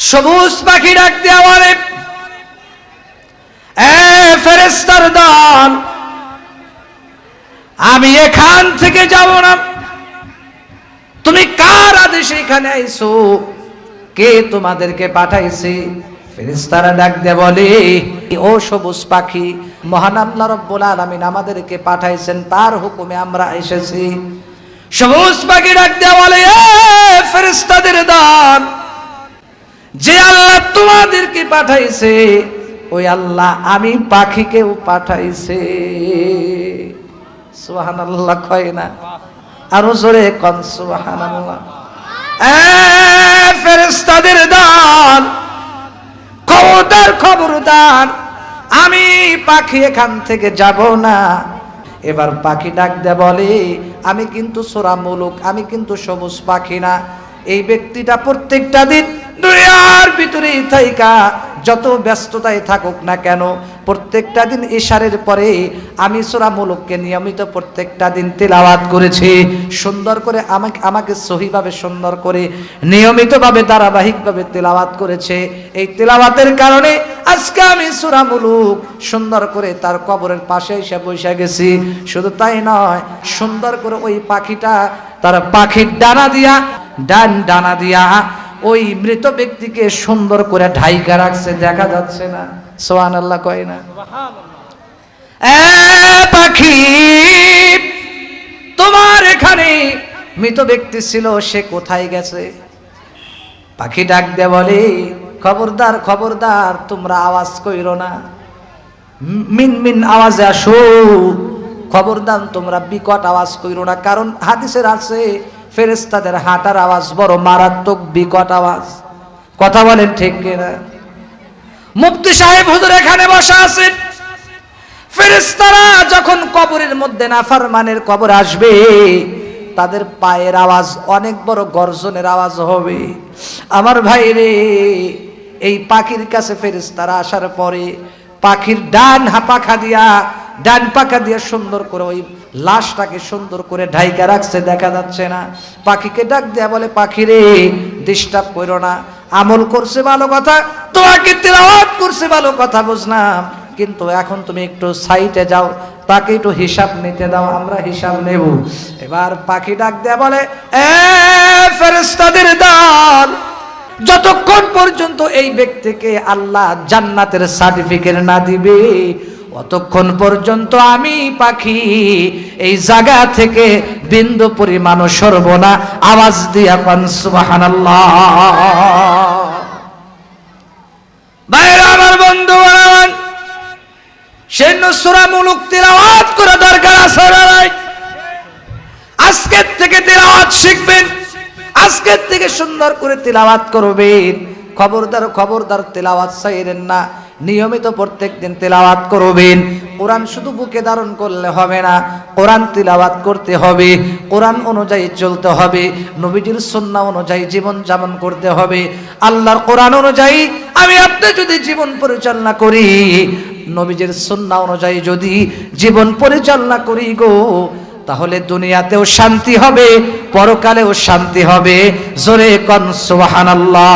সবুজ পাখি ডাক দেয়া বলে, এ ফেরেশতার দল, আমি এখান থেকে যাব না। তুমি কার আদেশে এখানে আইছো? কে তোমাদেরকে পাঠাইছে? ফেরেশতারা ডাক দিয়ে বলে, ও সবুজ পাখি, মহান আল্লাহ রাব্বুল আলামিন আমাদেরকে পাঠাইছেন, তার হুকুমে আমরা এসেছি। সবুজ পাখি ডাক দিয়ে বলে, এ ফেরেশতাদের দল, যে আল্লাহ তোমাদেরকে পাঠাইছে ওই আল্লাহ আমি পাখিকেও পাঠাইছে। সুবহানাল্লাহ কয় না? আরো জোরে কোন সুবহানাল্লাহ। এ ফেরেশতাদের দল, খবরদার খবরদার, আমি পাখি এখান থেকে যাব না। এবার পাখি ডাক দে বলে, আমি কিন্তু সূরা মুলুক, আমি কিন্তু সবুজ পাখি না। এই ব্যক্তিটা প্রত্যেকটা দিন দুনিয়ার ভিতরে থাইকা যত ব্যস্ততায় থাকুক না কেন, প্রত্যেকটা দিন ইশারের পরে আমি সূরা মুলুককে নিয়মিত প্রত্যেকটা দিন তেলাওয়াত করেছি। সুন্দর করে আমাকে সহিভাবে সুন্দর করে নিয়মিতভাবে ধারাবাহিকভাবে তেলাওয়াত করেছে। এই তেলাওয়াতের কারণে আজকে আমি সূরা মুলুক সুন্দর করে তার কবরের পাশে এসে বসে গেছি। শুধু তাই নয়, সুন্দর করে ওই পাখিটা তার পাখির ডানা দিয়া ওই মৃত ব্যক্তিকে সুন্দর করে ঢাইকা রাখছে, দেখা যাচ্ছে না। সুবহানাল্লাহ কয় না? এ পাখি, তোমার এখানে মৃত ব্যক্তি ছিল, সে কোথায় গেছে? পাখি ডাক দিয়ে বলে, খবরদার খবরদার, তোমরা আওয়াজ কইরো না, মিন মিন আওয়াজে আসো। খবরদার তোমরা বিকট আওয়াজ কইরো না, কারণ হাদিসের আছে ফেরেশতাদের হাঁটার আওয়াজ বড় মারাত্মক বিকট আওয়াজ। কথা বলেন ঠিক কিনা? মুফতি সাহেব হুজুর এখানে বসা আছেন। ফেরেশতারা যখন কবরের মধ্যে নাফরমানের কবর আসবে, তাদের পায়ের আওয়াজ অনেক বড় গর্জনের আওয়াজ হবে। আমার ভাই রে, এই পাখির কাছে ফেরেশতারা আসার পরে পাখির ডান পাখা দিয়া সুন্দর করে ওই লাশটাকে সুন্দর করে ঢাইকা রাখছে, দেখা যাচ্ছে না। পাখিকে ডাক দেয়া বলে, পাখি রে, ডিস্টার্ব করো না, আমল করছে ভালো কথা, তোমাকে তেলাওয়াত করছে ভালো কথা বুঝলাম, কিন্তু এখন তুমি একটু সাইডে যাও, তাকে একটু হিসাব নিতে দাও, আমরা হিসাব নেব। এবার পাখি ডাক দেয়া বলে, এ ফেরেশতাদের দল, যতক্ষণ পর্যন্ত এই ব্যক্তিকে আল্লাহ জান্নাতের সার্টিফিকেট না দিবে, অতক্ষণ পর্যন্ত আমি পাখি এই জায়গা থেকে বিন্দু পরিমাণও সরব না। আওয়াজ দিয়া কোন সুবহানাল্লাহ। ভাইরা আমার, বন্ধু আমার, সেজন্য সূরা মুলুক তেলাওয়াত করা দরকার আছে না নাই? আজকের থেকে তেলাওয়াত শিখবেন, আজকের থেকে সুন্দর করে তেলাওয়াত করবেন। খবরদার খবরদার তেলাওয়াত ছাইরেন না, নিয়মিত প্রত্যেকদিন তেলাওয়াত করবেন। কোরআন শুধু বুকে ধারণ করলে হবে না, কোরআন তেলাওয়াত করতে হবে, কোরআন অনুযায়ী চলতে হবে, নবীজির সুন্নাহ অনুযায়ী জীবন যাপন করতে হবে। আল্লাহর কোরআন অনুযায়ী আমি আপনি যদি জীবন পরিচালনা করি, নবীজির সুন্নাহ অনুযায়ী যদি জীবন পরিচালনা করি গো, তাহলে দুনিয়াতেও শান্তি হবে, পরকালেও শান্তি হবে। জোরে কোন সুবহানাল্লাহ।